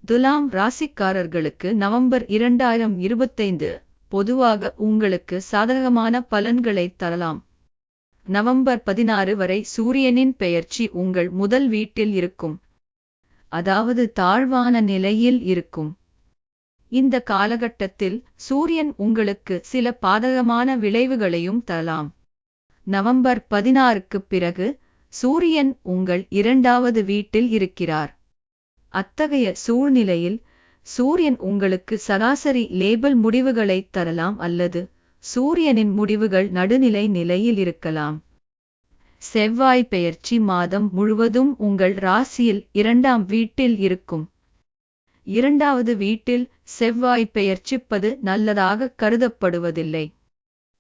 துலாம் ராசிக்காரர்களுக்கு நவம்பர் 2025 பொதுவாக உங்களுக்கு சாதகமான பலன்களை தரலாம். நவம்பர் 16 வரை சூரியனின் பெயர்ச்சி உங்கள் முதல் வீட்டில் இருக்கும், அதாவது தாழ்வான நிலையில் இருக்கும். இந்த காலகட்டத்தில் சூரியன் உங்களுக்கு சில பாதகமான விளைவுகளையும் தரலாம். நவம்பர் 16க்கு பிறகு சூரியன் உங்கள் இரண்டாவது வீட்டில் இருக்கிறார். அத்தகைய சூழ்நிலையில் சூரியன் உங்களுக்கு சராசரி லேபல் முடிவுகளை தரலாம் அல்லது சூரியனின் முடிவுகள் நடுநிலை நிலையில் இருக்கலாம். செவ்வாய் பெயர்ச்சி மாதம் முழுவதும் உங்கள் ராசியில் இரண்டாம் வீட்டில் இருக்கும். இரண்டாவது வீட்டில் செவ்வாய் பெயர்ச்சிப்பது நல்லதாக கருதப்படுவதில்லை.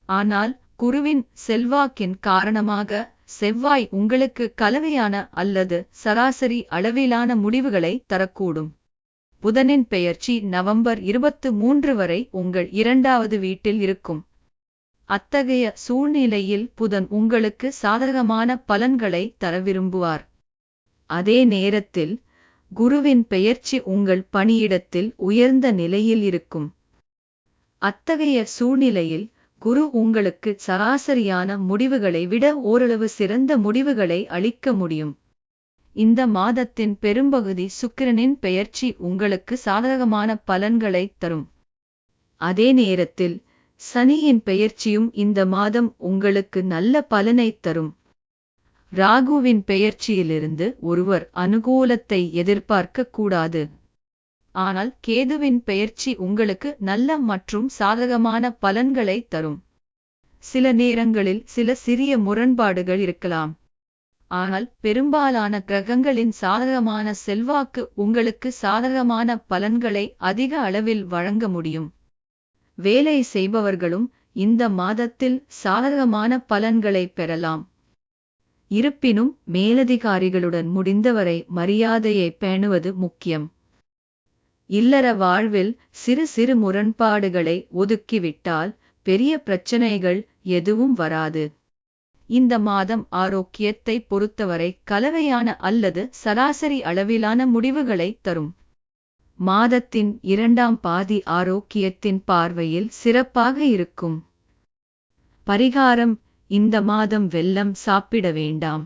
ஆனால் குருவின் செல்வாக்கின் காரணமாக செவ்வாய் உங்களுக்கு கலவையான அல்லது சராசரி அளவிலான முடிவுகளை தரக்கூடும். புதனின் பெயர்ச்சி நவம்பர் 23 வரை உங்கள் இரண்டாவது வீட்டில் இருக்கும். அத்தகைய சூழ்நிலையில் புதன் உங்களுக்கு சாதகமான பலன்களை தர விரும்புவார். அதே நேரத்தில் குருவின் பெயர்ச்சி உங்கள் பணியிடத்தில் உயர்ந்த நிலையில் இருக்கும். அத்தகைய சூழ்நிலையில் குரு உங்களுக்கு சராசரியான முடிவுகளை விட ஓரளவு சிறந்த முடிவுகளை அளிக்க முடியும். இந்த மாதத்தின் பெரும்பகுதி சுக்கிரனின் பெயர்ச்சி உங்களுக்கு சாதகமான பலன்களை தரும். அதே நேரத்தில் சனியின் பெயர்ச்சியும் இந்த மாதம் உங்களுக்கு நல்ல பலனை தரும். ராகுவின் பெயர்ச்சியிலிருந்து ஒருவர் அனுகூலத்தை எதிர்பார்க்க கூடாது. ஆனால் கேதுவின் பெயர்ச்சி உங்களுக்கு நல்ல மற்றும் சாதகமான பலன்களை தரும். சில நேரங்களில் சில சிறிய முரண்பாடுகள் இருக்கலாம். ஆனால் பெரும்பாலான கிரகங்களின் சாதகமான செல்வாக்கு உங்களுக்கு சாதகமான பலன்களை அதிக அளவில் வழங்க முடியும். வேலை செய்பவர்களும் இந்த மாதத்தில் சாதகமான பலன்களை பெறலாம். இருப்பினும் மேலதிகாரிகளுடன் முடிந்தவரை மரியாதையை பேணுவது முக்கியம். இல்லற வாழ்வில் சிறு சிறு முரண்பாடுகளை ஒதுக்கிவிட்டால் பெரிய பிரச்சனைகள் எதுவும் வராது. இந்த மாதம் ஆரோக்கியத்தை பொறுத்தவரை கலவையான அல்லது சராசரி அளவிலான முடிவுகளை தரும். மாதத்தின் இரண்டாம் பாதி ஆரோக்கியத்தின் பார்வையில் சிறப்பாக இருக்கும். பரிகாரம்: இந்த மாதம் வெல்லம் சாப்பிட வேண்டாம்.